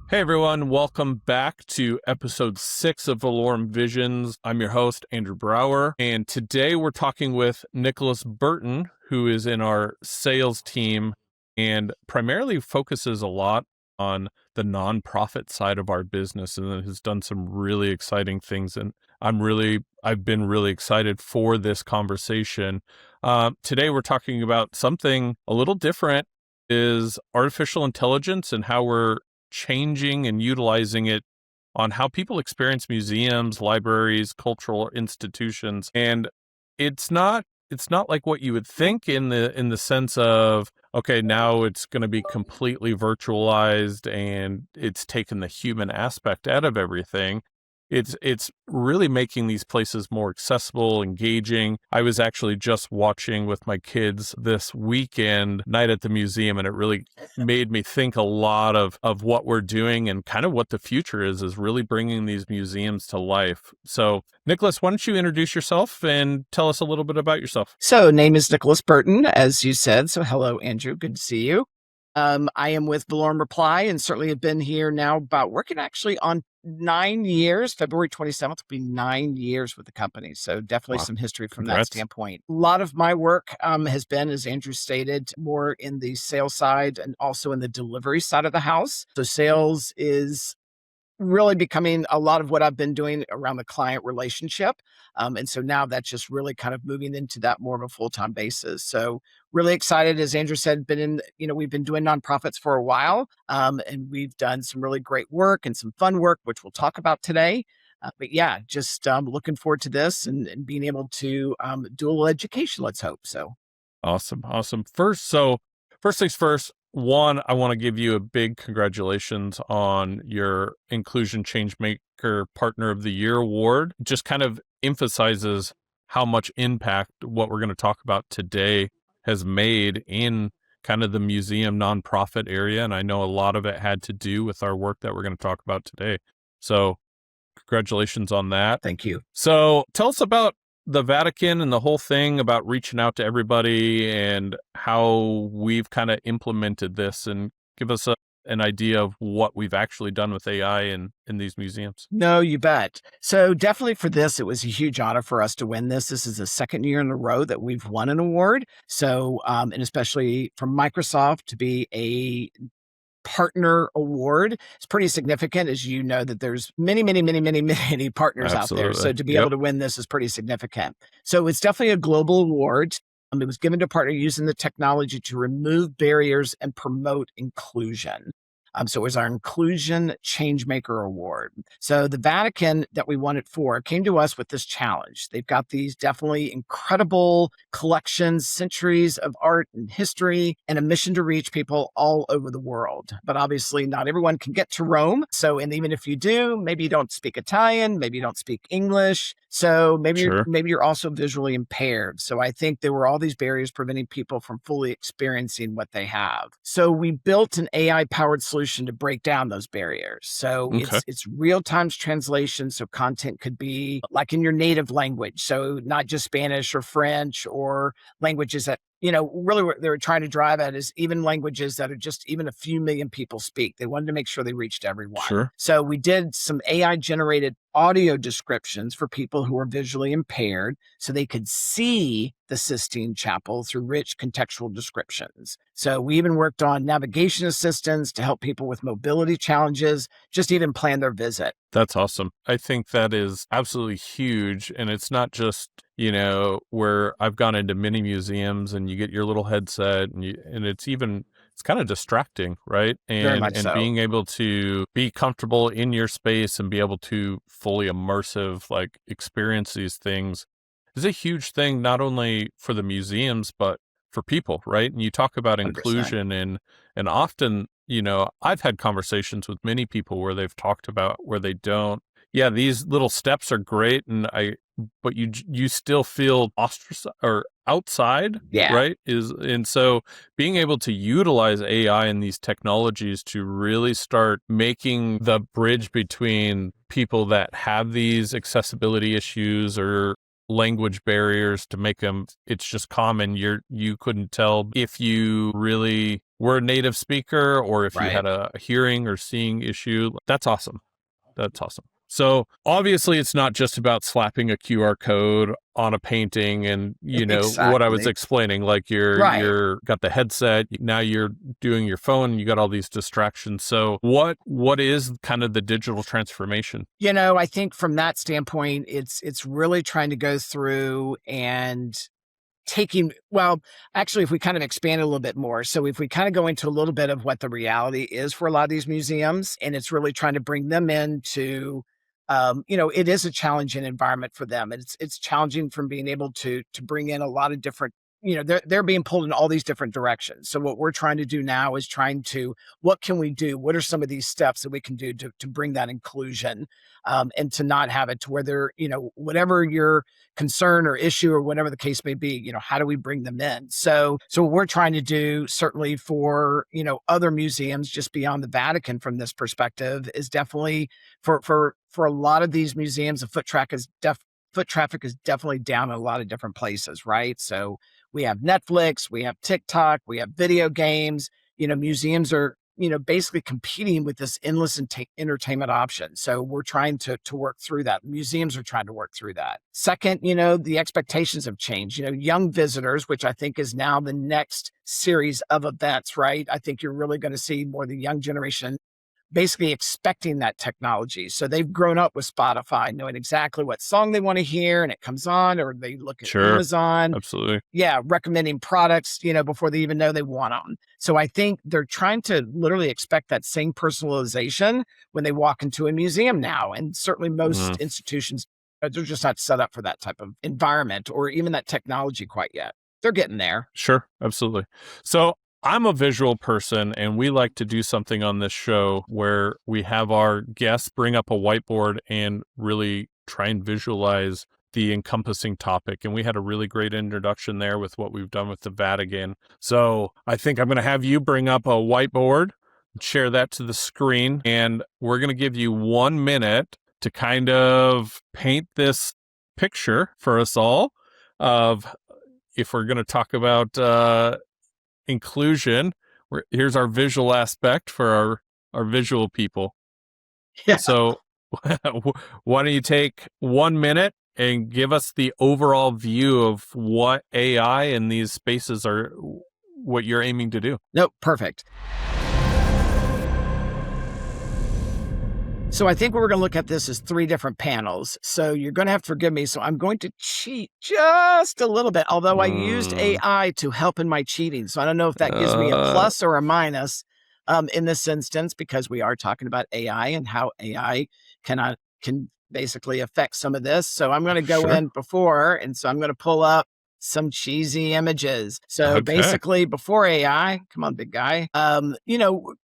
Hey everyone, welcome back to episode 6 of Valorem Visions. I'm your host, Andrew Brower, and today we're talking with Nicholas Burton, who is in our sales team and primarily focuses a lot on the nonprofit side of our business and has done some really exciting things. And I've been really excited for this conversation. Today we're talking about something a little different, is artificial intelligence and how we're changing and utilizing it on how people experience museums, libraries, cultural institutions. And it's not like what you would think in the sense of, okay, now it's going to be completely virtualized and it's taken the human aspect out of everything. It's really making these places more accessible, engaging. I was actually just watching with my kids this weekend, Night at the Museum, and it really made me think a lot of what we're doing and kind of what the future is really bringing these museums to life. So, Nicholas, why don't you introduce yourself and tell us a little bit about yourself? So, name is Nicholas Burton, as you said. So, hello, Andrew. Good to see you. I am with Valorem Reply and certainly have been here now about working actually on 9 years. February 27th will be 9 years with the company. So definitely Wow, some history from that congrats. standpoint. A lot of my work has been, as Andrew stated, more in the sales side and also in the delivery side of the house. So sales is really becoming a lot of what I've been doing around the client relationship. And so now that's just really kind of moving into that more of a full-time basis. So really excited, as Andrew said, we've been doing nonprofits for a while, and we've done some really great work and some fun work, which we'll talk about today. But yeah, just looking forward to this and being able to do a little education, let's hope. So Awesome. First things first, one, I want to give you a big congratulations on your Inclusion Changemaker Partner of the Year award. It just kind of emphasizes how much impact what we're going to talk about today has made in kind of the museum nonprofit area. And I know a lot of it had to do with our work that we're going to talk about today. So congratulations on that. thank you. So tell us about the Vatican and the whole thing about reaching out to everybody and how we've kind of implemented this, and give us an idea of what we've actually done with AI in these museums. No, you bet. So definitely for this, it was a huge honor for us to win this. This is the second year in a row that we've won an award. So, and especially from Microsoft to be a partner award, it's pretty significant. As you know, that there's many partners out there. So Absolutely. to be able Yep. to win this is pretty significant. So it's definitely a global award. It was given to a partner using the technology to remove barriers and promote inclusion. So it was our Inclusion Changemaker Award. So the Vatican that we won it for came to us with this challenge. They've got these definitely incredible collections, centuries of art and history, and a mission to reach people all over the world. But obviously, not everyone can get to Rome. So, and even if you do, maybe you don't speak Italian, maybe you don't speak English. So Sure. maybe you're also visually impaired. So I think there were all these barriers preventing people from fully experiencing what they have. So we built an AI powered solution to break down those barriers. So Okay. it's real time translation. So content could be like in your native language. So not just Spanish or French or languages that, really what they were trying to drive at is even languages that are just even a few million people speak. They wanted to make sure they reached everyone. Sure. So we did some AI generated audio descriptions for people who are visually impaired so they could see the Sistine Chapel through rich contextual descriptions. So we even worked on navigation assistance to help people with mobility challenges just even plan their visit. That's awesome. I think that is absolutely huge. And it's not just, where I've gone into many museums and you get your little headset and it's kind of distracting, right? Very And much and so. being able to be comfortable in your space and be able to fully immersive like experience these things is a huge thing, not only for the museums, but for people, right? And you talk about 100%. inclusion and often, I've had conversations with many people where they've talked about where they don't. Yeah, these little steps are great, but you still feel ostracized or outside, Yeah. right? And so being able to utilize AI and these technologies to really start making the bridge between people that have these accessibility issues or language barriers to make them, it's just common. You couldn't tell if you really were a native speaker or if you Right. had a hearing or seeing issue. That's awesome. That's awesome. So obviously it's not just about slapping a QR code on a painting and, what I was Exactly. explaining, like Right. you're got the headset, now you're doing your phone, you got all these distractions. So what is kind of the digital transformation? I think from that standpoint, it's really trying to go through and actually, if we kind of expand a little bit more, so if we kind of go into a little bit of what the reality is for a lot of these museums, and it's really trying to bring them into, it is a challenging environment for them. It's challenging from being able to bring in a lot of different, they're being pulled in all these different directions. So what we're trying to do now is what can we do? What are some of these steps that we can do to bring that inclusion, and to not have it to where they're, whatever your concern or issue or whatever the case may be, how do we bring them in? So what we're trying to do certainly for, other museums just beyond the Vatican from this perspective is definitely for a lot of these museums, the foot traffic is definitely down in a lot of different places, right? So we have Netflix, we have TikTok, we have video games, museums are, basically competing with this endless entertainment option. So we're trying to work through that. Museums are trying to work through that. Second, the expectations have changed. Young visitors, which I think is now the next series of events, right? I think you're really going to see more of the young generation basically expecting that technology. So they've grown up with Spotify, knowing exactly what song they want to hear, and it comes on, or they look at Sure. Amazon, Absolutely. yeah, recommending products, before they even know they want them. So I think they're trying to literally expect that same personalization when they walk into a museum now. And certainly most Mhm. institutions, they're just not set up for that type of environment or even that technology quite yet. They're getting there. Sure, absolutely. So I'm a visual person, and we like to do something on this show where we have our guests bring up a whiteboard and really try and visualize the encompassing topic. And we had a really great introduction there with what we've done with the Vatican. So I think I'm going to have you bring up a whiteboard, share that to the screen, and we're going to give you 1 minute to kind of paint this picture for us all of, if we're going to talk about inclusion, here's our visual aspect for our visual people. Yeah. So why don't you take 1 minute and give us the overall view of what AI in these spaces are, what you're aiming to do? Nope. Perfect. So I think we're going to look at this as 3 different panels. So you're going to have to forgive me. So I'm going to cheat just a little bit, although I used Mm, AI to help in my cheating. So I don't know if that gives me a uh, plus or a minus, in this instance, because we are talking about AI and how AI can basically affect some of this. So I'm going to go sure. in before, and so I'm going to pull up some cheesy images. So Okay. basically before AI, come on, big guy,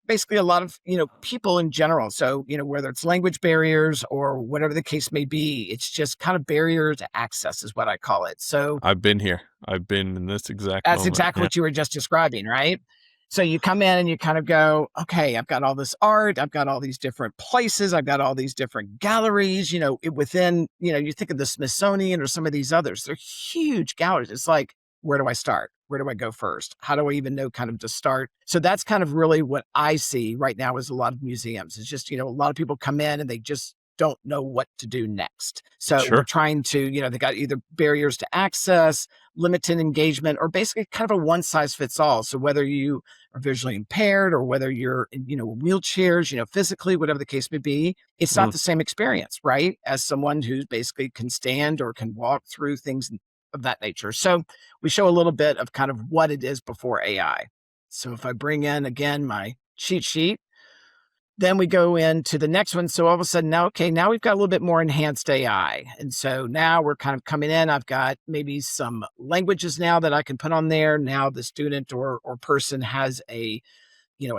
basically a lot of, people in general. So, whether it's language barriers or whatever the case may be, it's just kind of barrier to access is what I call it. So I've been here. I've been in this exact that's moment. exactly Yeah. what you were just describing, right? So you come in and you kind of go, okay, I've got all this art, I've got all these different places, I've got all these different galleries, within, you think of the Smithsonian or some of these others, they're huge galleries. It's like, where do I start? Where do I go first? How do I even know kind of to start? So that's kind of really what I see right now is a lot of museums. It's just, a lot of people come in and they just don't know what to do next. So we're Sure. trying to, they got either barriers to access, limited engagement, or basically kind of a one size fits all. So whether you are visually impaired or whether you're in, wheelchairs, physically, whatever the case may be, it's not Mm, the same experience, right? As someone who basically can stand or can walk through things of that nature. So we show a little bit of kind of what it is before AI. So if I bring in again my cheat sheet, then we go into the next one. So all of a sudden now, okay, now we've got a little bit more enhanced AI. And so now we're kind of coming in. I've got maybe some languages now that I can put on there. Now the student or person has a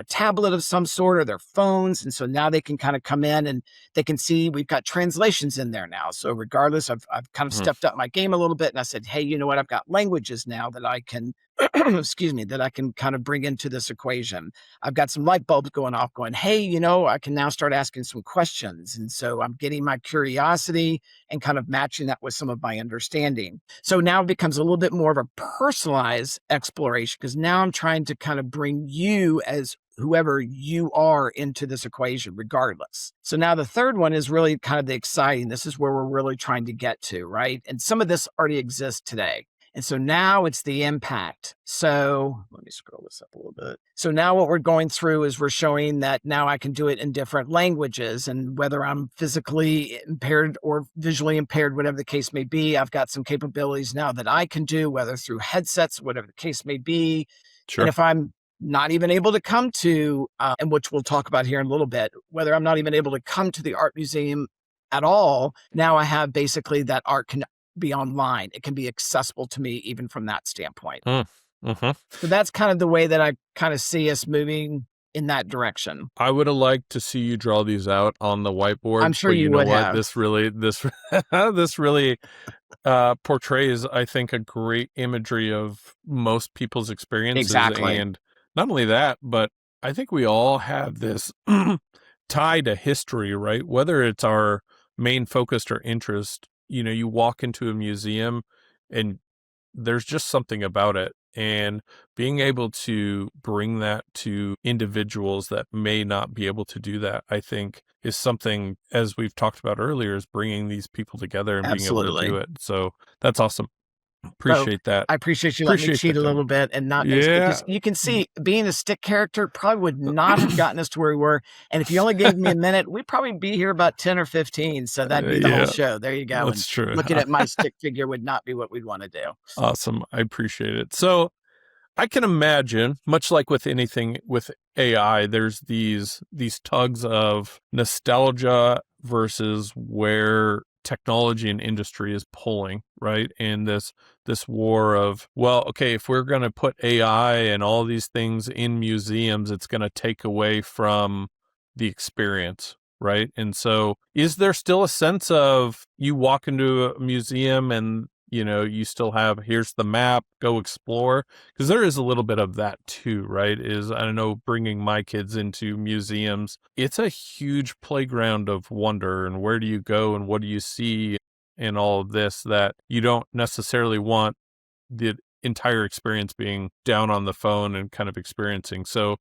tablet of some sort or their phones. And so now they can kind of come in and they can see we've got translations in there now. So regardless, I've kind of mm, stepped up my game a little bit and I said, hey, you know what? I've got languages now that I can excuse me, that I can kind of bring into this equation. I've got some light bulbs going off going, hey, I can now start asking some questions. And so I'm getting my curiosity and kind of matching that with some of my understanding. So now it becomes a little bit more of a personalized exploration, because now I'm trying to kind of bring you as whoever you are into this equation regardless. So now the third one is really kind of the exciting. This is where we're really trying to get to, right? And some of this already exists today. And so now it's the impact. So let me scroll this up a little bit. So now what we're going through is we're showing that now I can do it in different languages, and whether I'm physically impaired or visually impaired, whatever the case may be, I've got some capabilities now that I can do, whether through headsets, whatever the case may be. And Sure. if I'm not even able to come to, and which we'll talk about here in a little bit, whether I'm not even able to come to the art museum at all, now I have basically that art can be online. It can be accessible to me even from that standpoint. Mm. Hmm. So that's kind of the way that I kind of see us moving in that direction. I would have liked to see you draw these out on the I'm whiteboard, sure but you you know would what? have. This really, this, this really portrays, I think, a great imagery of most people's experiences. Exactly. And not only that, but I think we all have this tie to history, right? Whether it's our main focus or interest, you walk into a museum and there's just something about it. And being able to bring that to individuals that may not be able to do that, I think, is something, as we've talked about earlier, is bringing these people together and being able to Absolutely. do it. So that's awesome. So Appreciate that. I appreciate you letting me Appreciate cheat that, a Doug. little bit and not, Yeah. because you can see being a stick character probably would not have gotten us to where we were. And if you only gave me a minute, we'd probably be here about 10 or 15. So that'd be the whole Yeah, show. There you go. And that's true. looking at my stick figure would not be what we'd want to do. Awesome. I appreciate it. So I can imagine, much like with anything with AI, there's these tugs of nostalgia versus where technology and industry is pulling, right? And this war of, well, okay, if we're going to put AI and all these things in museums, it's going to take away from the experience, right? And so is there still a sense of you walk into a museum and you still have, here's the map, go explore? Because there is a little bit of that too, right? I don't know, bringing my kids into museums, it's a huge playground of wonder, and where do you go and what do you see and all of this, that you don't necessarily want the entire experience being down on the phone and kind of experiencing. So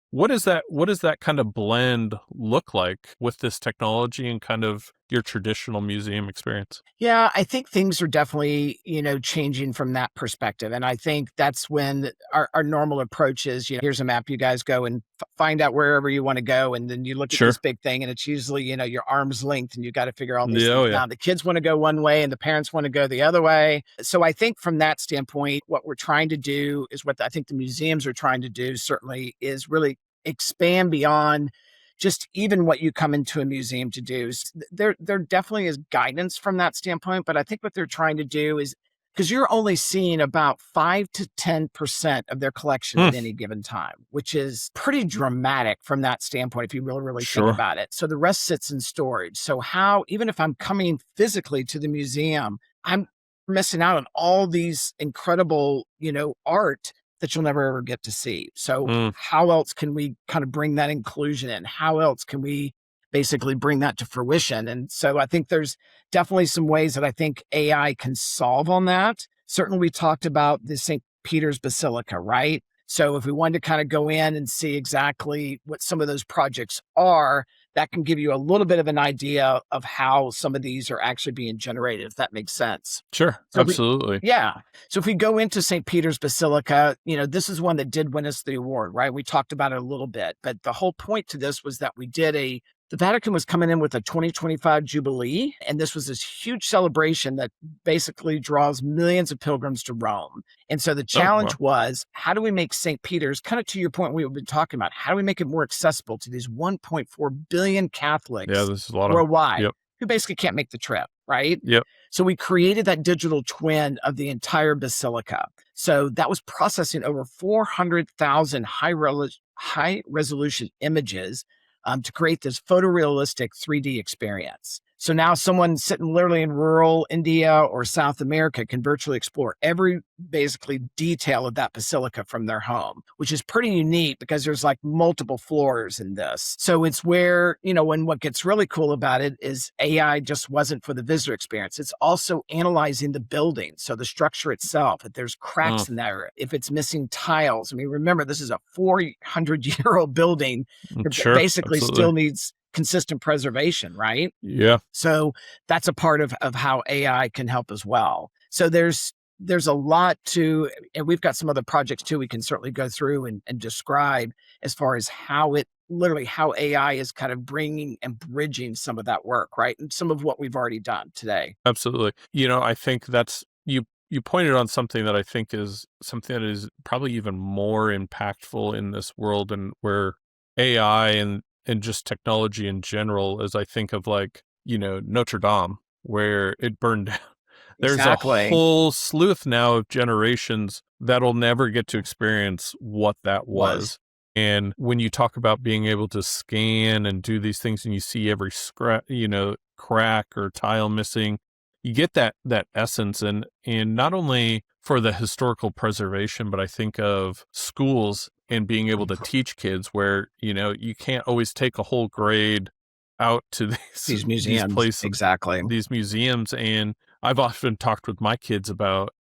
what does that kind of blend look like with this technology and kind of your traditional museum experience? Yeah, I think things are definitely, changing from that perspective. And I think that's when our normal approach is, here's a map, you guys go and find out wherever you want to go. And then you look at this Sure. big thing and it's usually, your arm's length and you got to figure all these Yeah, oh things yeah. out. The kids want to go one way and the parents want to go the other way. So I think from that standpoint, what we're trying to do is what I think the museums are trying to do certainly is really expand beyond just even what you come into a museum to do. There definitely is guidance from that standpoint, but I think what they're trying to do is, because you're only seeing about 5 to 10% of their collection Hmm. at any given time, which is pretty dramatic from that standpoint if you really think Sure. about it. So the rest sits in storage. So how, even if I'm coming physically to the museum, I'm missing out on all these incredible, art that you'll never ever get to see. So Mm, how else can we kind of bring that inclusion in? How else can we basically bring that to fruition? And so I think there's definitely some ways that I think AI can solve on that. Certainly, we talked about the St. Peter's Basilica, right? So if we wanted to kind of go in and see exactly what some of those projects are, that can give you a little bit of an idea of how some of these are actually being generated, if that makes sense. sure. So Absolutely. yeah. So if we go into St. Peter's Basilica, this is one that did win us the award, right? We talked about it a little bit, but the whole point to this was that the Vatican was coming in with a 2025 Jubilee, and this was this huge celebration that basically draws millions of pilgrims to Rome. And so the Oh, wow. challenge was, how do we make St. Peter's, kind of to your point we've been talking about, how do we make it more accessible to these 1.4 billion Yeah, Catholics there's a lot of, worldwide yep, who basically can't make the trip, right? yep. So we created that digital twin of the entire basilica. So that was processing over 400,000 high resolution images to create this photorealistic 3D experience. So now someone sitting literally in rural India or South America can virtually explore every basically detail of that basilica from their home, which is pretty unique because there's like multiple floors in this. So it's where, when what gets really cool about it is AI just wasn't for the visitor experience. It's also analyzing the building. So the structure itself, if there's cracks in there, if it's missing tiles. I mean, remember, this is a 400-year-old building that Sure, basically absolutely. still needs consistent preservation, right? Yeah, So that's a part of how AI can help as well. So there's a lot to, and we've got some other projects too we can certainly go through and describe as far as how AI is kind of bringing and bridging some of that work, right? And some of what we've already done today. absolutely. I think that's you pointed on something that I think is something that is probably even more impactful in this world, and where AI and just technology in general, as I think of, like, Notre Dame, where it burned down. There's a Exactly. whole slew now of generations that'll never get to experience what that Was. was. And when you talk about being able to scan and do these things and you see every crack or tile missing, you get that essence. And not only for the historical preservation, but I think of schools and being able to teach kids where, you can't always take a whole grade out to these These these museums. places, Exactly. these museums. And I've often talked with my kids about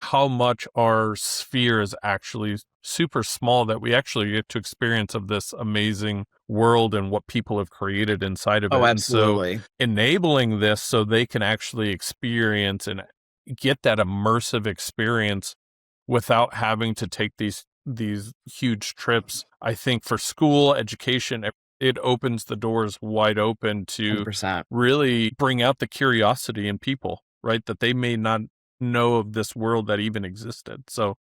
how much our sphere is actually super small, that we actually get to experience of this amazing world and what people have created inside of Oh, it. And so absolutely. enabling this so they can actually experience and get that immersive experience without having to take these huge trips. I think for school education, it opens the doors wide open to 100%. really bring out the curiosity in people, right? That they may not know of this world that even existed. So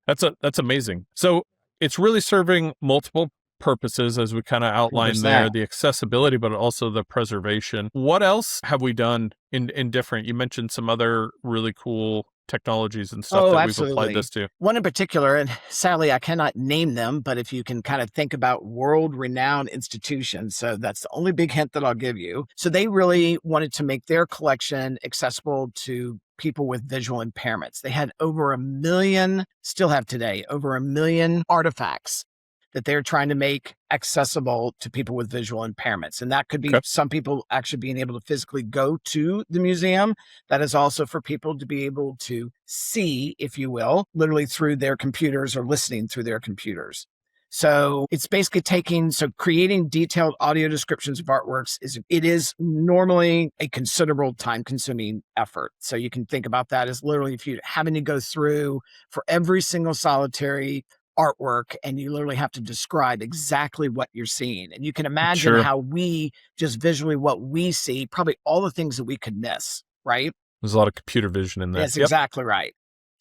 that's amazing. So it's really serving multiple purposes, as we kind of outlined 100%. there, the accessibility, but also the preservation. What else have we done in different? You mentioned some other really cool technologies and stuff Oh, that we've applied absolutely. this to. One in particular, and sadly, I cannot name them, but if you can kind of think about world renowned institutions, so that's the only big hint that I'll give you. So they really wanted to make their collection accessible to people with visual impairments. They had over 1 million, still have today, over 1 million artifacts that they're trying to make accessible to people with visual impairments. And that could be Okay, some people actually being able to physically go to the museum. That is also for people to be able to see, if you will, literally through their computers or listening through their computers. So it's basically creating detailed audio descriptions of artworks is normally a considerable time consuming effort. So you can think about that as literally if you having to go through for every single solitary artwork and you literally have to describe exactly what you're seeing. And you can imagine sure. how we just visually what we see, probably all the things that we could miss, right? There's a lot of computer vision in there. That's Yep. exactly right.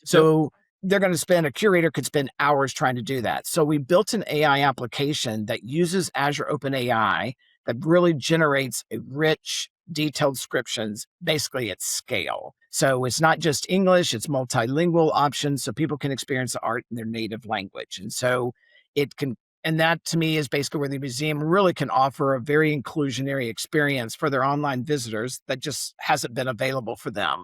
Yep. So a curator could spend hours trying to do that. So we built an AI application that uses Azure OpenAI that really generates a rich, detailed descriptions, basically at scale. So it's not just English, it's multilingual options so people can experience the art in their native language. And so it can, and that to me is basically where the museum really can offer a very inclusionary experience for their online visitors that just hasn't been available for them.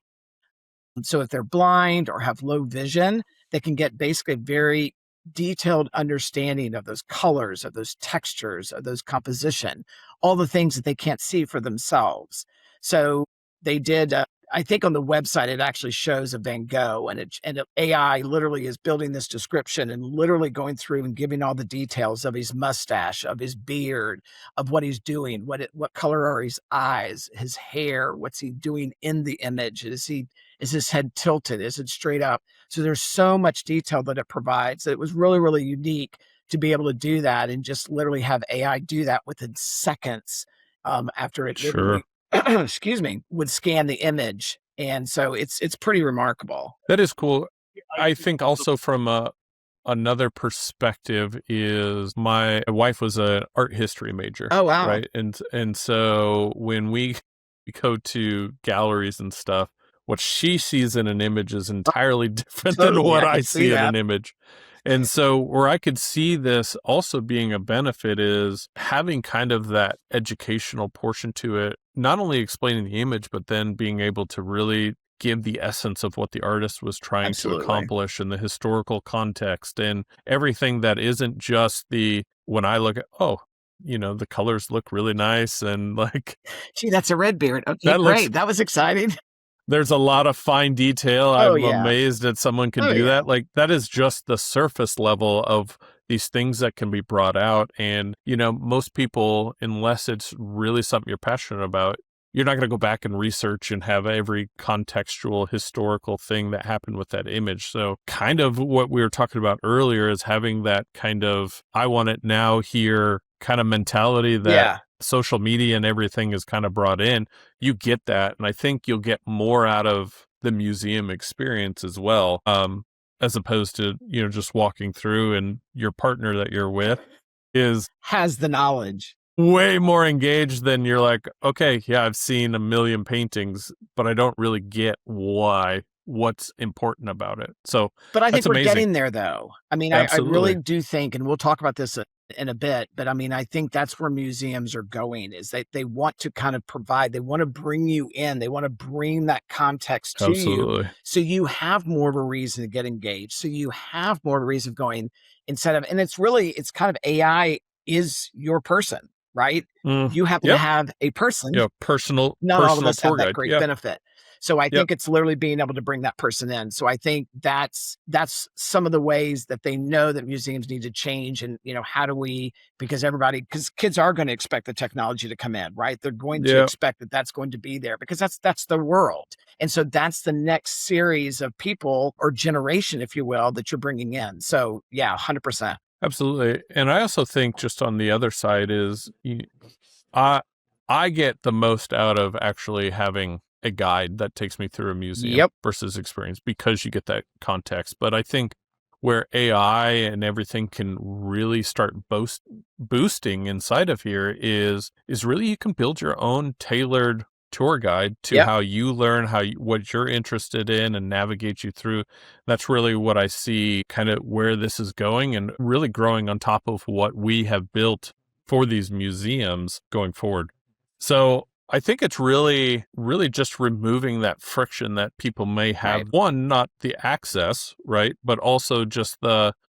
So if they're blind or have low vision, they can get basically a very detailed understanding of those colors, of those textures, of those composition, all the things that they can't see for themselves. So they did. I think on the website it actually shows a Van Gogh, and AI literally is building this description and literally going through and giving all the details of his mustache, of his beard, of what he's doing, what color are his eyes, his hair, what's he doing in the image, is his head tilted? Is it straight up? So there's so much detail that it provides that it was really, really unique to be able to do that and just literally have AI do that within seconds after it Sure. literally, excuse me, would scan the image. And so it's pretty remarkable. That is cool. I think also from another perspective is my wife was an art history major, Oh, wow. right? And so when we go to galleries and stuff, what she sees in an image is entirely different than Totally. what I I can see see in that. an image. And so where I could see this also being a benefit is having kind of that educational portion to it, not only explaining the image, but then being able to really give the essence of what the artist was trying to Absolutely. accomplish and the historical context and everything that isn't just when I look at, oh, the colors look really nice and like Gee, that's a red beard. Okay, that looks great. That was exciting. there's a lot of fine detail. Oh, I'm yeah. amazed that someone can Oh, do yeah. that. Like, that is just the surface level of these things that can be brought out. And, most people, unless it's really something you're passionate about, you're not going to go back and research and have every contextual historical thing that happened with that image. So, kind of what we were talking about earlier is having that kind of, I want it now, here kind of mentality that Yeah. social media and everything is kind of brought in. You get that, and I think you'll get more out of the museum experience as well, as opposed to just walking through, and your partner that you're with is Has the knowledge. way more engaged than you're like, okay, yeah, I've seen a million paintings, but I don't really get what's important about it. So But I that's think we're amazing. getting there, though. I mean, I really Absolutely. do think, and we'll talk about this in a bit, but I mean, I think that's where museums are going is they want to kind of provide, they want to bring you in, they want to bring that context to you. Absolutely. So you have more of a reason to get engaged. So you have more of a reason of going instead of, and it's kind of AI is your person, right? Mm, You happen to yep. have a person. Yeah. Personal Not all of personal us have tour that guide. great Yeah. benefit. So I Yep. think it's literally being able to bring that person in. So I think that's some of the ways that they know that museums need to change and, how do we because kids are gonna expect the technology to come in, right? They're going to Yeah. expect that that's going to be there because that's the world. And so that's the next series of people or generation, if you will, that you're bringing in. So, yeah, 100%. Absolutely. And I also think just on the other side is I I get the most out of actually having a guide that takes me through a museum Yep, versus experience because you get that context. But I think where AI and everything can really start boosting inside of here is really you can build your own tailored tour guide to yep, how you learn what you're interested in and navigate you through. That's really what I see kind of where this is going and really growing on top of what we have built for these museums going forward. So I think it's really, really just removing that friction that people may right, have. One, not the access, right? But also just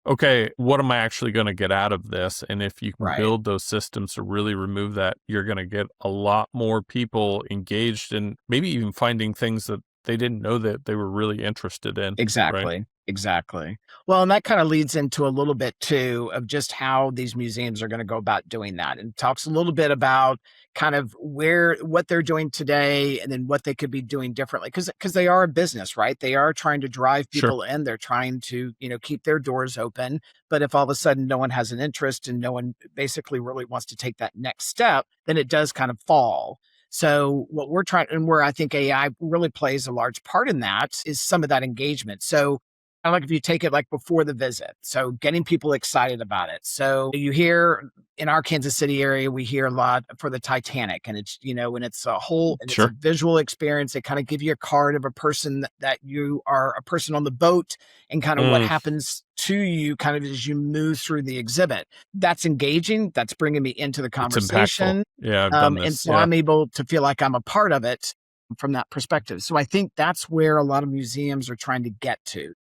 okay, what am I actually going to get out of this? And if you can right. build those systems to really remove that, you're going to get a lot more people engaged and maybe even finding things that they didn't know that they were really interested in, right? Exactly, exactly. Well, and that kinda leads into a little bit too of just how these museums are gonna go about doing that, and talks a little bit about kind of what they're doing today and then what they could be doing differently because they are a business, right? They are trying to drive Sure. people in, they're trying to, keep their doors open, but if all of a sudden no one has an interest and no one basically really wants to take that next step, then it does kind of fall. So what we're trying and where I think AI really plays a large part in that is some of that engagement. So I like if you take it like before the visit. So getting people excited about it. So you hear in our Kansas City area, we hear a lot for the Titanic and and it's a whole and it's a Sure. visual experience. They kind of give you a card of a person that you are a person on the boat and kind of what Mm, happens to you kind of as you move through the exhibit. That's engaging. That's bringing me into the it's impactful. conversation Yeah, I've done and this. so Yeah. I'm able to feel like I'm a part of it from that perspective. So I think that's where a lot of museums are trying to get to.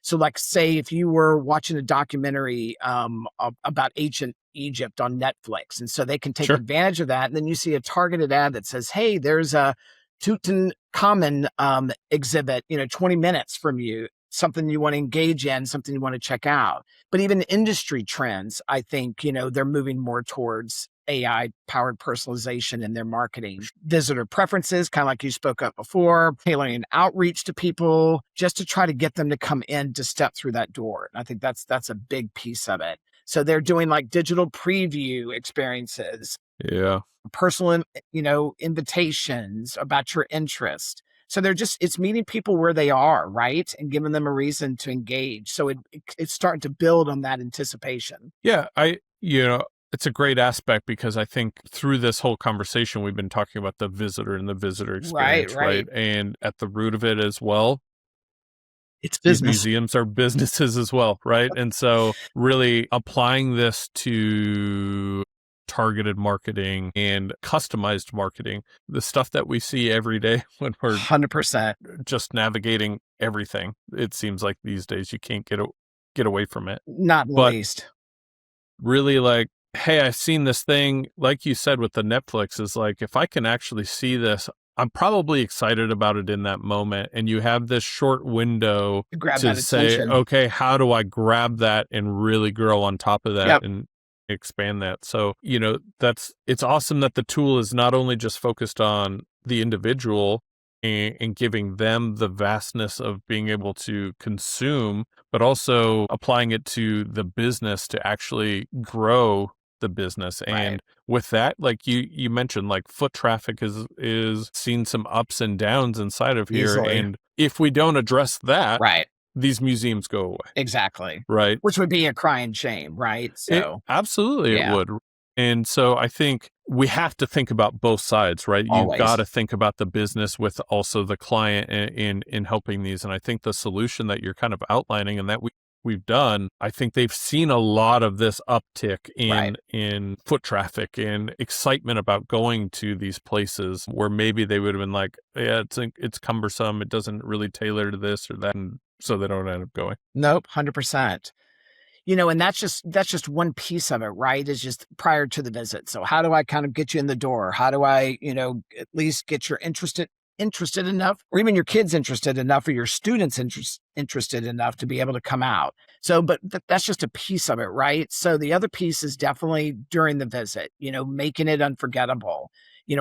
So, like, say if you were watching a documentary about ancient Egypt on Netflix, and so they can take Sure. advantage of that, and then you see a targeted ad that says, "Hey, there's a Tutankhamun exhibit, 20 minutes from you." Something you want to engage in, something you want to check out. But even industry trends, I think, they're moving more towards AI powered personalization in their marketing. Visitor preferences, kind of like you spoke up before, tailoring outreach to people just to try to get them to come in to step through that door. And I think that's a big piece of it. So they're doing like digital preview experiences, Yeah. personal, invitations about your interest. So it's meeting people where they are, right? And giving them a reason to engage. So it's starting to build on that anticipation. Yeah, it's a great aspect because I think through this whole conversation, we've been talking about the visitor and the visitor Right, experience, right? right. And at the root of it as well, It's these business. museums are businesses as well, right? And so really applying this to targeted marketing and customized marketing, the stuff that we see every day when we're 100%. just navigating everything. It seems like these days you can't get away from it. Not in the But least. really like, hey, I've seen this thing, like you said with the Netflix, is like, if I can actually see this, I'm probably excited about it in that moment. And you have this short window To grab to that say, attention. okay, how do I grab that and really grow on top of that Yep. and expand that? So, it's awesome that the tool is not only just focused on the individual and giving them the vastness of being able to consume, but also applying it to the business to actually grow the business. Right. And with that, like you mentioned, like foot traffic is seen some ups and downs inside of here. Easily. And if we don't address that, Right. these museums go away, Exactly. right? Which would be a crying shame, right? It So, absolutely it yeah, would. And so I think we have to think about both sides, right? You've got always. to think about the business with also the client in helping these. And I think the solution that you're kind of outlining and that we've done, I think they've seen a lot of this uptick Right. in foot traffic and excitement about going to these places where maybe they would have been like, yeah, it's cumbersome, it doesn't really tailor to this or that, and so they don't end up going. Nope, 100%. And that's just one piece of it, right? Is just prior to the visit. So how do I kind of get you in the door? How do I, at least get your interested enough, or even your kids interested enough, or your students interested enough to be able to come out. So, but that's just a piece of it, right? So the other piece is definitely during the visit, making it unforgettable.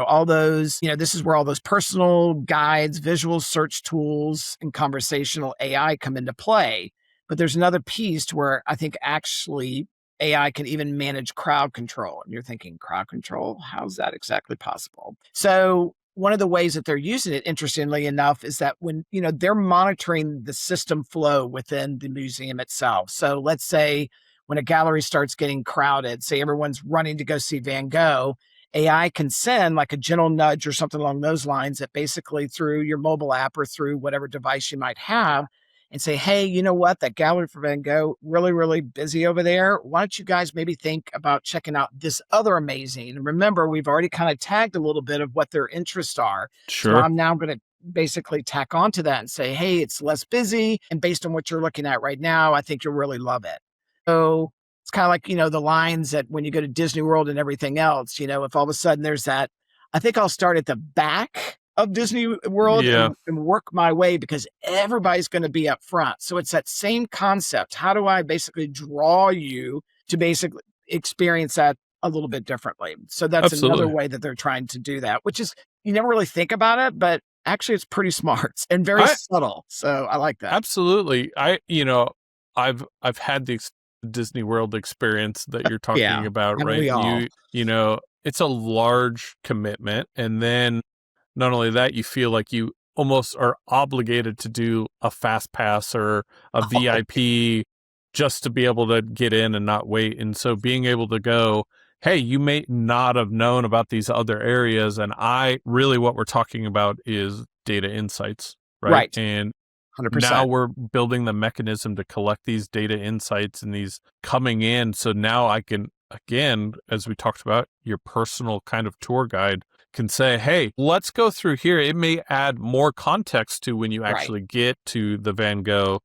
All those, this is where all those personal guides, visual search tools, and conversational AI come into play. But there's another piece where I think actually AI can even manage crowd control. And you're thinking, crowd control? How's that exactly possible? So, one of the ways that they're using it, interestingly enough, is that when, they're monitoring the system flow within the museum itself. So, let's say when a gallery starts getting crowded, say everyone's running to go see Van Gogh, AI can send like a gentle nudge or something along those lines that basically through your mobile app or through whatever device you might have and say, hey, you know what? That gallery for Van Gogh, really, really busy over there. Why don't you guys maybe think about checking out this other amazing? And remember, we've already kind of tagged a little bit of what their interests are. So Sure. I'm now going to basically tack onto that and say, hey, it's less busy. And based on what you're looking at right now, I think you'll really love it. So it's kind of like, the lines that when you go to Disney World and everything else, if all of a sudden there's that, I think I'll start at the back of Disney World Yeah. and work my way because everybody's going to be up front. So it's that same concept. How do I basically draw you to basically experience that a little bit differently? So that's another Absolutely. way that they're trying to do that, which is you never really think about it, but actually it's pretty smart and very I subtle. So I like that. absolutely. I've had the Disney World experience that you're talking Yeah. about, Haven't right? we And all? it's a large commitment. And then not only that, you feel like you almost are obligated to do a fast pass or a Oh, VIP just to be able to get in and not wait. And so being able to go, hey, you may not have known about these other areas. And what we're talking about is data insights, right? right. And now 100%. we're building the mechanism to collect these data insights and these coming in. So now I can, again, as we talked about, your personal kind of tour guide can say, hey, let's go through here. It may add more context to when you Right. actually get to the Van Gogh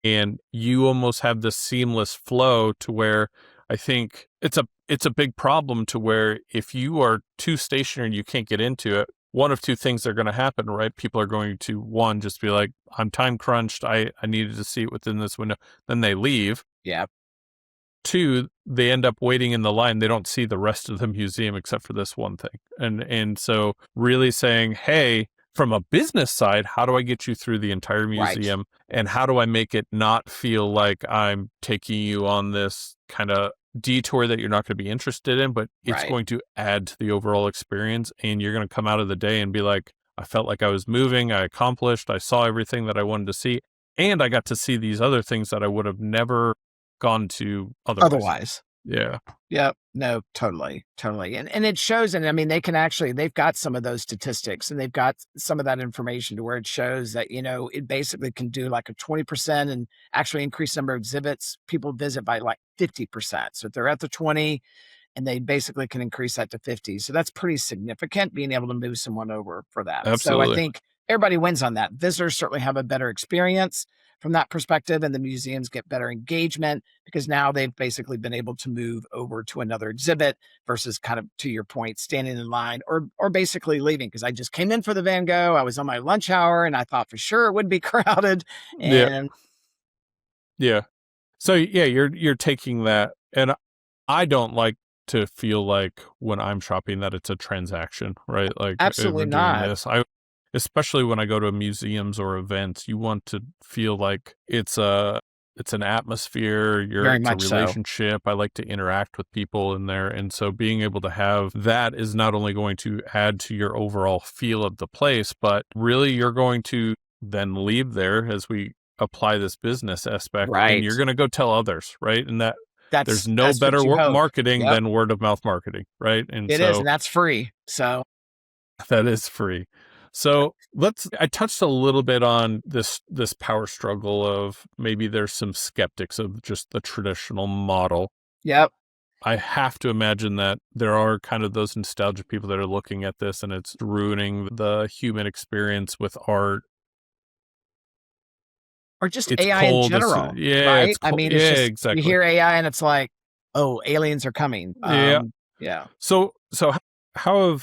and you almost have this seamless flow to where I think it's a big problem to where if you are too stationary and you can't get into it, one of two things are going to happen, right? People are going to one, just be like, I'm time crunched. I needed to see it within this window. Then they leave. Yeah. Two, they end up waiting in the line. They don't see the rest of the museum except for this one thing. And so really saying, hey, from a business side, how do I get you through the entire Right. museum? And how do I make it not feel like I'm taking you on this kind of detour that you're not going to be interested in, but it's Right. going to add to the overall experience. And you're going to come out of the day and be like, I felt like I was moving, I accomplished, I saw everything that I wanted to see. And I got to see these other things that I would have never gone to otherwise. Otherwise. Yeah. Yep. No, totally, totally. And it shows, and I mean, they've got some of those statistics and they've got some of that information to where it shows that, it basically can do like a 20% and actually increase number of exhibits people visit by like 50%. So if they're at the 20 and they basically can increase that to 50. So that's pretty significant being able to move someone over for that. So I Absolutely. think everybody wins on that. Visitors certainly have a better experience from that perspective, and the museums get better engagement because now they've basically been able to move over to another exhibit versus kind of to your point, standing in line or basically leaving because I just came in for the Van Gogh. I was on my lunch hour and I thought for sure it would be crowded. Yeah. And Yeah. So yeah, you're taking that, and I don't like to feel like when I'm shopping that it's a transaction, right? Like if absolutely we're doing not. this, especially when I go to museums or events, you want to feel like it's an atmosphere, Very it's a much so. relationship. I like to interact with people in there. And so being able to have that is not only going to add to your overall feel of the place, but really you're going to then leave there as we apply this business aspect and Right. you're going to go tell others, right? And that there's no That's what better you hope. marketing Yep. than word of mouth marketing, right? And It is, so and that's free. So, that is free. So I touched a little bit on this power struggle of maybe there's some skeptics of just the traditional model. yep. I have to imagine that there are kind of those nostalgic people that are looking at this and it's ruining the human experience with art. Or just It's AI in cold. general, Yeah, right? it's I cold. mean, it's Yeah, just you exactly. hear AI and it's like, "Oh, aliens are coming." Yeah. Yeah. So how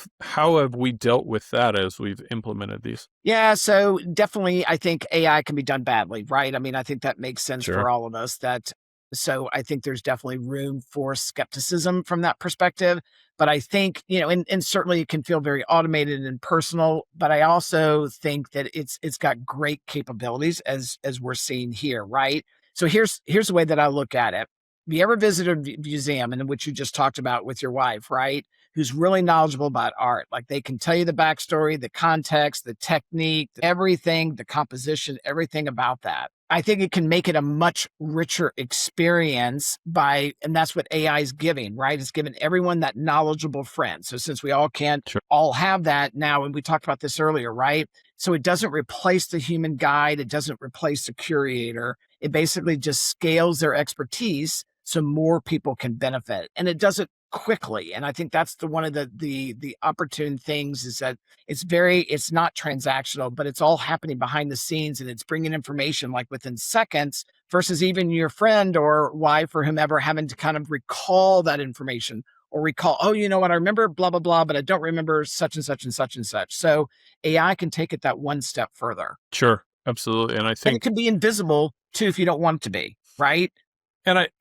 have we dealt with that as we've implemented these? Yeah, so definitely I think AI can be done badly, right? I mean, I think that makes sense Sure. for all of us that so I think there's definitely room for skepticism from that perspective, but I think, and certainly it can feel very automated and personal, but I also think that it's got great capabilities as we're seeing here, right? So here's the way that I look at it. Have you ever visited a museum and which you just talked about with your wife, right? Who's really knowledgeable about art. Like they can tell you the backstory, the context, the technique, everything, the composition, everything about that. I think it can make it a much richer experience and that's what AI is giving, right? It's giving everyone that knowledgeable friend. So since we all can't Sure. all have that now, and we talked about this earlier, right? So it doesn't replace the human guide. It doesn't replace the curator. It basically just scales their expertise so more people can benefit. And it does it quickly. And I think that's one of the opportune things is that it's not transactional, but it's all happening behind the scenes and it's bringing information like within seconds versus even your friend or wife or whomever having to kind of recall that information or recall, oh, you know what, I remember blah, blah, blah, but I don't remember such and such and such and such. So AI can take it that one step further. Sure. Absolutely. And I And it think can be invisible too if you don't want it to be, right?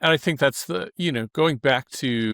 I think that's going back to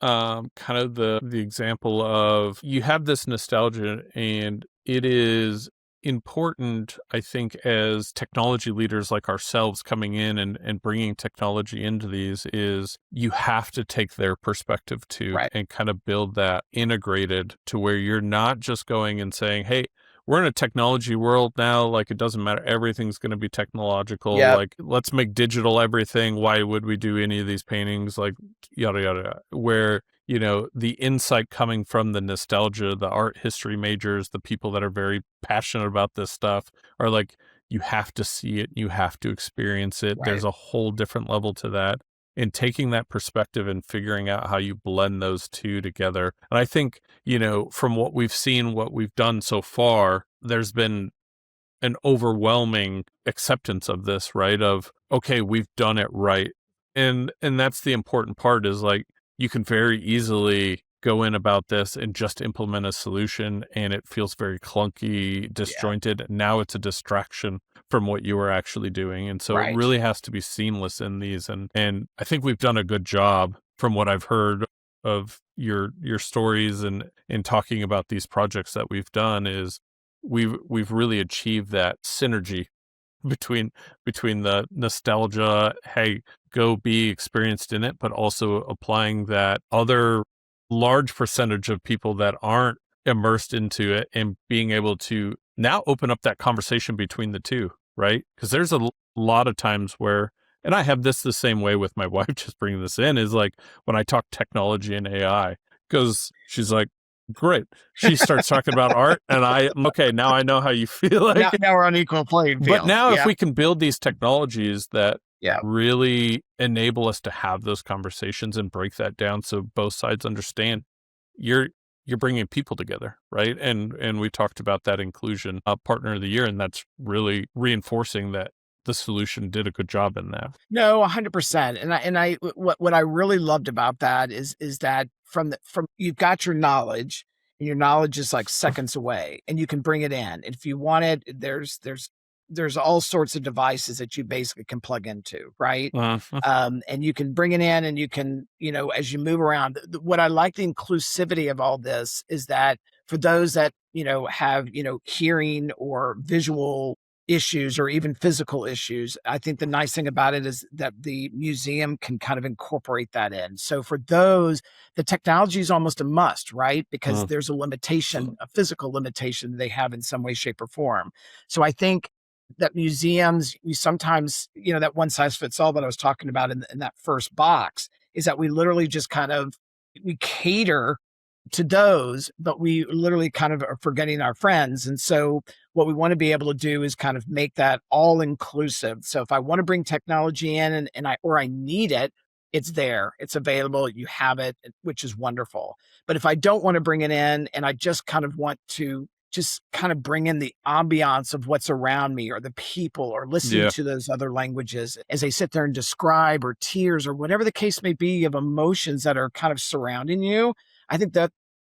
kind of the example of you have this nostalgia and it is important, I think, as technology leaders like ourselves coming in and bringing technology into these is you have to take their perspective too Right. and kind of build that integrated to where you're not just going and saying, hey, we're in a technology world now. Like, it doesn't matter. Everything's going to be technological. Yep. Like, let's make digital everything. Why would we do any of these paintings? Like, yada, yada, yada. Where, the insight coming from the nostalgia, the art history majors, the people that are very passionate about this stuff are like, you have to see it. You have to experience it. Right. There's a whole different level to that. And taking that perspective and figuring out how you blend those two together. And I think, from what we've seen, what we've done so far, there's been an overwhelming acceptance of this, right? Of, okay, we've done it right. And that's the important part is like, you can very easily go in about this and just implement a solution and it feels very clunky, Yeah. disjointed. Now it's a distraction from what you were actually doing. And so it Right. really has to be seamless in these. And I think we've done a good job from what I've heard of your stories and talking about these projects that we've done is we've really achieved that synergy between the nostalgia, hey, go be experienced in it, but also applying that other large percentage of people that aren't immersed into it and being able to now open up that conversation between the two, right? Because there's a lot of times where And I have this the same way with my wife, just bringing this in, is like when I talk technology and AI, because she's like, great. She starts talking about art, and okay, now I know how you feel like. Now we're on equal playing But field. now if Yeah. we can build these technologies that Yeah. really enable us to have those conversations and break that down so both sides understand, you're bringing people together, right? And we talked about that inclusion partner of the year, and that's really reinforcing that the solution did a good job in that. No, 100%. What I really loved about that is that from you've got your knowledge, and your knowledge is like seconds away, and you can bring it in. And if you want it, there's all sorts of devices that you basically can plug into, right? Uh-huh. And you can bring it in, and you can, as you move around. What I like the inclusivity of all this is that for those that have hearing or visual issues or even physical issues. I think the nice thing about it is that the museum can kind of incorporate that in. So for those, the technology is almost a must, right? Because there's a limitation, a physical limitation they have in some way, shape, or form. So I think that museums, we sometimes, that one size fits all that I was talking about in that first box, is that we literally just kind of, we cater to those, but we literally kind of are forgetting our friends. And so what we want to be able to do is kind of make that all inclusive. So if I want to bring technology in or I need it, it's there, it's available, you have it, which is wonderful. But if I don't want to bring it in and I just kind of want to just kind of bring in the ambiance of what's around me or the people or listening Yeah. to those other languages as they sit there and describe, or tears, or whatever the case may be of emotions that are kind of surrounding you, I think that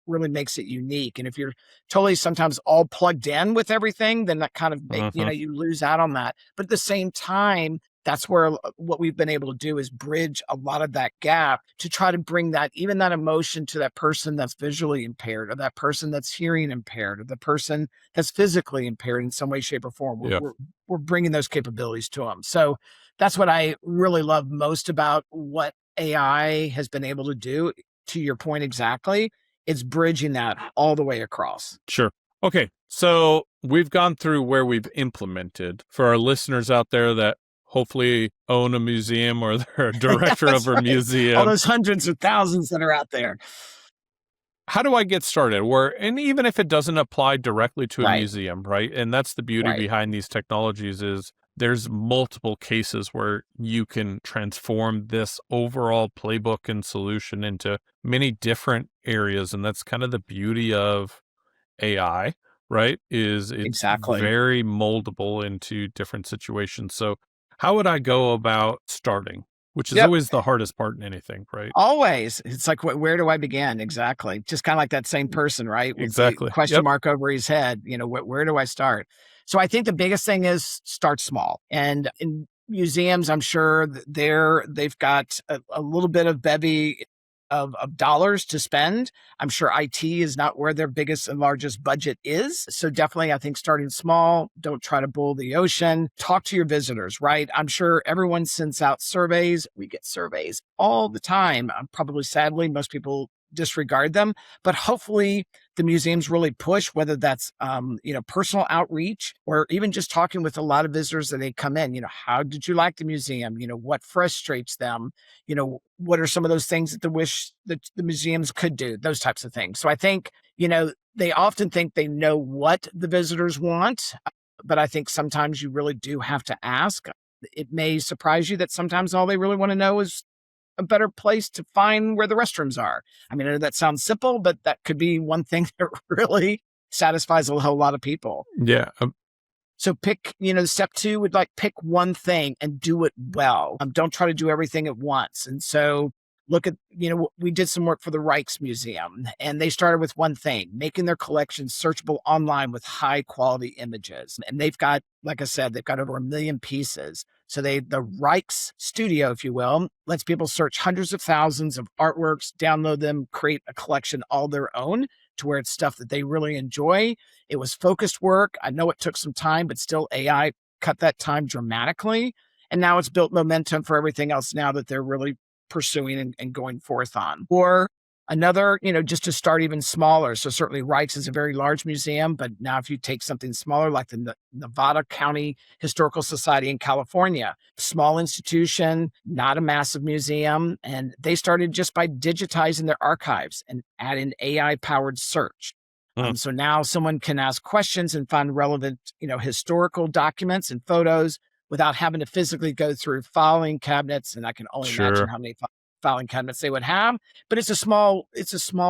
really makes it unique. And if you're totally sometimes all plugged in with everything, then that kind of you lose out on that. But at the same time, that's where what we've been able to do is bridge a lot of that gap to try to bring that, even that emotion, to that person that's visually impaired, or that person that's hearing impaired, or the person that's physically impaired in some way, shape, or form. Yeah. We're bringing those capabilities to them. So that's what I really love most about what AI has been able to do. To your point exactly, it's bridging that all the way across. Sure. Okay. So we've gone through where we've implemented. For our listeners out there that hopefully own a museum or they're a director of a All museum, those hundreds of thousands that are out there. how do I get started? And even if it doesn't apply directly to a Right. museum, right? And that's the beauty Right. behind these technologies, is there's multiple cases where you can transform this overall playbook and solution into many different areas. And that's kind of the beauty of AI, right? Is it's Exactly. very moldable into different situations. So how would I go about starting? Which is Yep. always the hardest part in anything, right? Always. It's like, where do I begin? Exactly. Just kind of like that same person, right? With the Exactly. question Yep. mark over his head, where do I start? So I think the biggest thing is start small. And in museums, I'm sure they've got a little bit of bevy of dollars to spend. I'm sure IT is not where their biggest and largest budget is. So definitely, I think starting small, don't try to boil the ocean. Talk to your visitors, right? I'm sure everyone sends out surveys. We get surveys all the time. Probably sadly, most people disregard them, but hopefully the museums really push, whether that's personal outreach, or even just talking with a lot of visitors that they come in. How did you like the museum? What frustrates them? What are some of those things that they wish that the museums could do? Those types of things. So I think they often think they know what the visitors want, but I think sometimes you really do have to ask. It may surprise you that sometimes all they really want to know is a better place to find where the restrooms are. I mean, I know that sounds simple, but that could be one thing that really satisfies a whole lot of people. Yeah. So pick, step 2 would pick one thing and do it well. Don't try to do everything at once. And so look at, we did some work for the Rijksmuseum, and they started with one thing, making their collection searchable online with high quality images. And they've got, like I said, they've got over 1 million pieces. So the Rijks Studio, if you will, lets people search hundreds of thousands of artworks, download them, create a collection all their own, to where it's stuff that they really enjoy. It was focused work. I know it took some time, but still AI cut that time dramatically. And now it's built momentum for everything else now that they're really pursuing and going forth on. Or Another, just to start even smaller. So certainly Wright's is a very large museum, but now if you take something smaller like the Nevada County Historical Society in California, small institution, not a massive museum, and they started just by digitizing their archives and adding AI powered search. Mm, So now someone can ask questions and find relevant, historical documents and photos without having to physically go through filing cabinets. And I can only imagine sure. how many filing cabinets they would have. But it's a small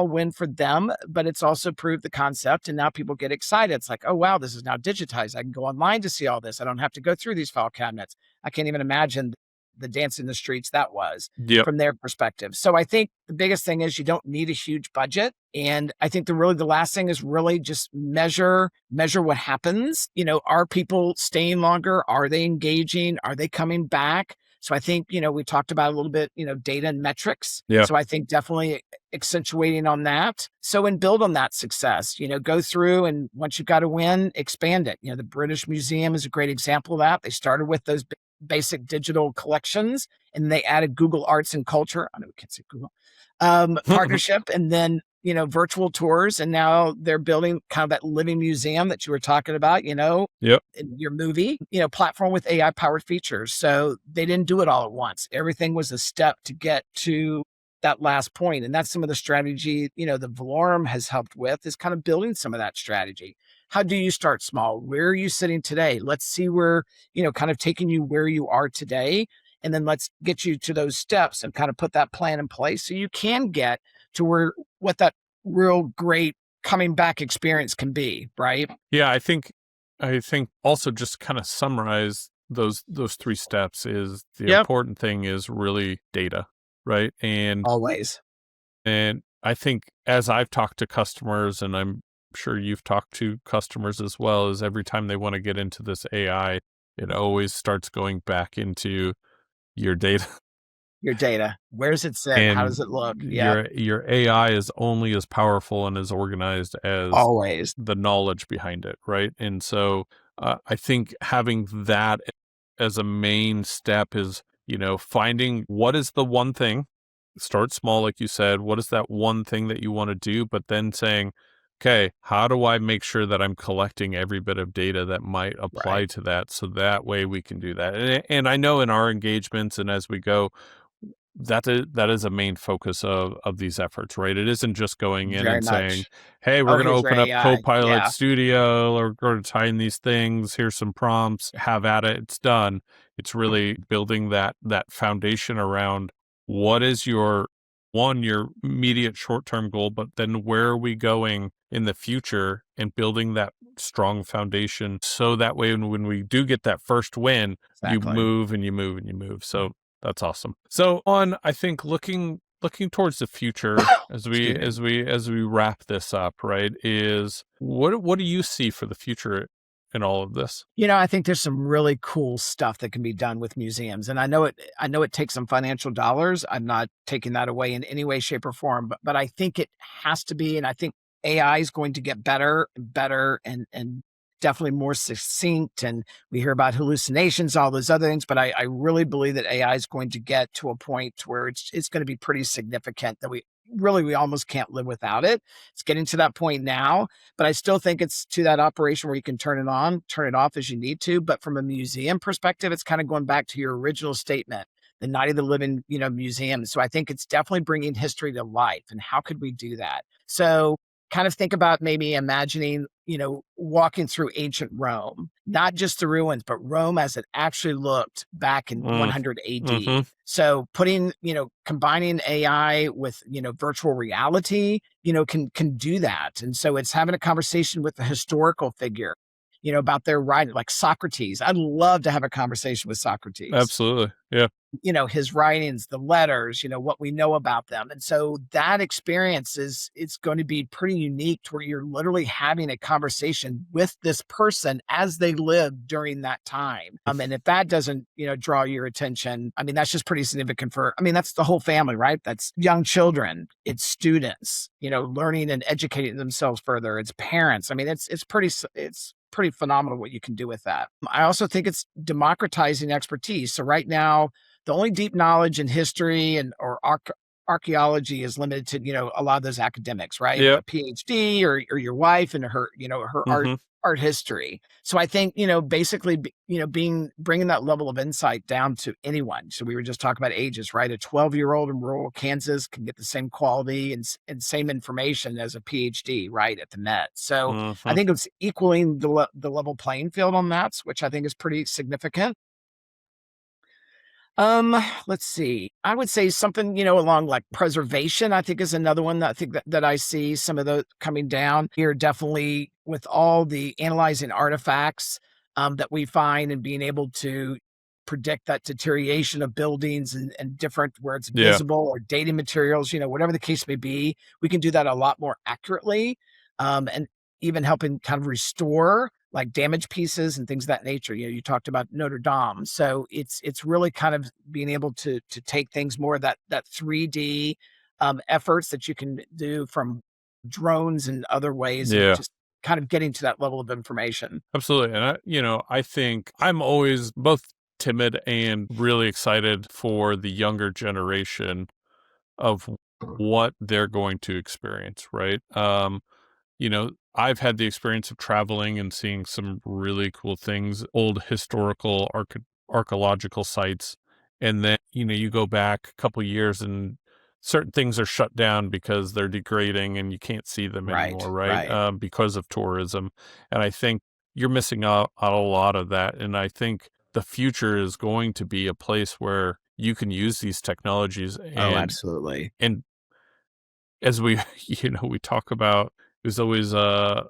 win for them, but it's also proved the concept. And now people get excited. It's like, oh wow, this is now digitized. I can go online to see all this. I don't have to go through these file cabinets. I can't even imagine the dance in the streets that was Yep. from their perspective. So I think the biggest thing is you don't need a huge budget. And I think the last thing is really just measure what happens. Are people staying longer? Are they engaging? Are they coming back? So I think, we talked about a little bit, data and metrics. Yeah. So I think definitely accentuating on that. So and build on that success, go through, and once you've got a win, expand it. The British Museum is a great example of that. They started with those basic digital collections, and they added Google Arts and Culture. I know we can't say Google partnership, and then virtual tours, and now they're building kind of that living museum that you were talking about. Yep. In your movie, platform with AI powered features. So they didn't do it all at once. Everything was a step to get to that last point, and that's some of the strategy the Valorem has helped with, is kind of building some of that strategy. How do you start small? Where are you sitting today? Let's see where, kind of taking you where you are today. And then let's get you to those steps and kind of put that plan in place so you can get to what that real great coming back experience can be, right? Yeah, I think also just kind of summarize those three steps is the Yep. important thing is really data, right? Always. And I think as I've talked to customers, and I'm sure you've talked to customers as well, is every time they want to get into this AI, it always starts going back into your data. Your data. Where does it sit? How And does it look? Yep. your AI is only as powerful and as organized as Always. the knowledge behind it, right? And so I think having that as a main step is, finding what is the one thing, start small, like you said, what is that one thing that you want to do, but then saying, okay, how do I make sure that I'm collecting every bit of data that might apply Right. to that so that way we can do that. And I know in our engagements and as we go, that is a main focus of these efforts, right? It isn't just going in Very and saying, much. "Hey, we're Oh, going to here's your open up AI. Copilot Yeah. Studio, or going to tie in these things. Here's some prompts. Have at it. It's done." It's really building that foundation around what is your immediate short term goal, but then where are we going in the future, and building that strong foundation so that way when we do get that first win, you Exactly. move and you move and you move. So that's awesome. So on, I think looking towards the future as we Excuse me. as we as we wrap this up, right, is what do you see for the future in all of this? I think there's some really cool stuff that can be done with museums. And I know it takes some financial dollars. I'm not taking that away in any way, shape, or form, but I think it has to be. And I think AI is going to get better and better, and definitely more succinct. And we hear about hallucinations, all those other things, but I really believe that AI is going to get to a point where it's going to be pretty significant that we almost can't live without it. It's getting to that point now, but I still think it's to that operation where you can turn it on, turn it off as you need to. But from a museum perspective, it's kind of going back to your original statement, the Night of the Living, museum. So I think it's definitely bringing history to life. And how could we do that? So kind of think about maybe imagining, walking through ancient Rome, not just the ruins, but Rome as it actually looked back in Mm, 100 AD. mhm. So combining AI with, virtual reality, can do that. And so it's having a conversation with a historical figure, about their writing, like Socrates. I'd love to have a conversation with Socrates, Absolutely. Yeah. his writings, the letters, what we know about them. And so that experience it's going to be pretty unique to where you're literally having a conversation with this person as they lived during that time. And if that doesn't, draw your attention, I mean, that's just pretty significant that's the whole family, right? That's young children, it's students, learning and educating themselves further. It's parents. I mean, it's pretty phenomenal what you can do with that. I also think it's democratizing expertise. So right now, the only deep knowledge in history and or archaeology is limited to, a lot of those academics, right? Yeah. A PhD or your wife and her Hmm. art history. So I think, basically, bringing that level of insight down to anyone. So we were just talking about ages, right? A 12-year-old in rural Kansas can get the same quality and same information as a PhD, right, at the Met. So I Hmm. think it's equaling the level playing field on that, which I think is pretty significant. Let's see. I would say something, along like preservation, I think is another one that I think that I see some of those coming down here, definitely with all the analyzing artifacts that we find and being able to predict that deterioration of buildings and different where it's Yeah. visible or dating materials, whatever the case may be, we can do that a lot more accurately. And even helping kind of restore like damaged pieces and things of that nature. You talked about Notre Dame, so it's really kind of being able to take things more of that 3D efforts that you can do from drones and other ways of Yeah. just kind of getting to that level of information. Absolutely. And I think I'm always both timid and really excited for the younger generation of what they're going to experience, right? I've had the experience of traveling and seeing some really cool things, old historical archaeological sites. And then, you go back a couple years and certain things are shut down because they're degrading and you can't see them Right, anymore, right? right. Because of tourism. And I think you're missing out on a lot of that. And I think the future is going to be a place where you can use these technologies Oh, and absolutely. and as we we talk about, there's always a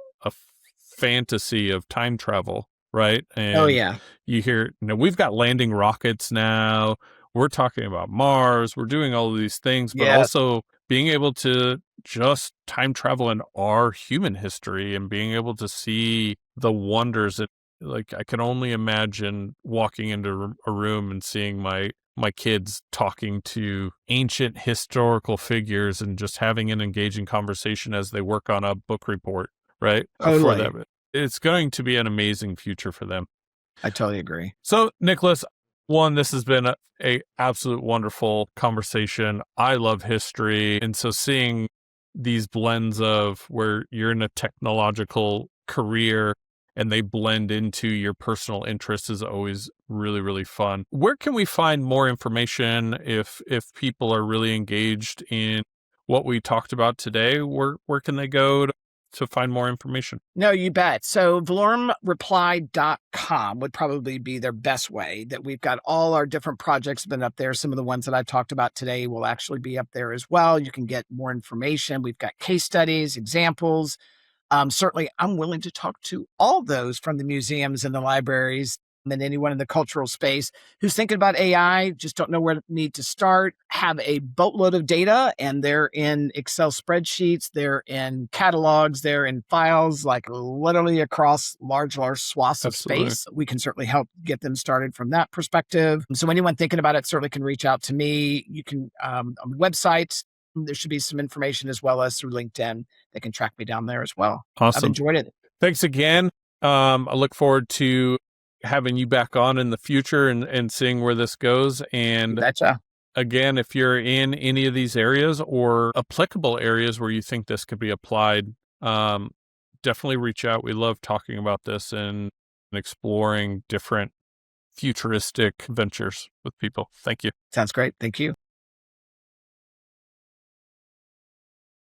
fantasy of time travel, right? Oh, And yeah. you hear, we've got landing rockets now. We're talking about Mars. We're doing all of these things, but Yes. also being able to just time travel in our human history and being able to see the wonders that, like, I can only imagine walking into a room and seeing my kids talking to ancient historical figures and just having an engaging conversation as they work on a book report, right? For Totally. them. It's going to be an amazing future for them. I totally agree. So, Nicholas, one, this has been a absolute wonderful conversation. I love history. And so seeing these blends of where you're in a technological career and they blend into your personal interests is always really, really fun. Where can we find more information if people are really engaged in what we talked about today? Where can they go to find more information? No, you bet. So valoremreply.com would probably be their best way. That we've got all our different projects been up there. Some of the ones that I've talked about today will actually be up there as well. You can get more information. We've got case studies, examples. Certainly, I'm willing to talk to all those from the museums and the libraries and anyone in the cultural space who's thinking about AI, just don't know where to need to start, have a boatload of data, and they're in Excel spreadsheets, they're in catalogs, they're in files, like literally across large swaths of Absolutely. space. We can certainly help get them started from that perspective. So anyone thinking about it certainly can reach out to me. You can on the website, there should be some information as well as through LinkedIn. They can track me down there as well. I've Awesome. enjoyed it. Thanks again. I look forward to having you back on in the future and seeing where this goes. You And betcha. again, if you're in any of these areas or applicable areas where you think this could be applied, um, definitely reach out. We love talking about this and exploring different futuristic ventures with people. Thank you. Sounds great. Thank you.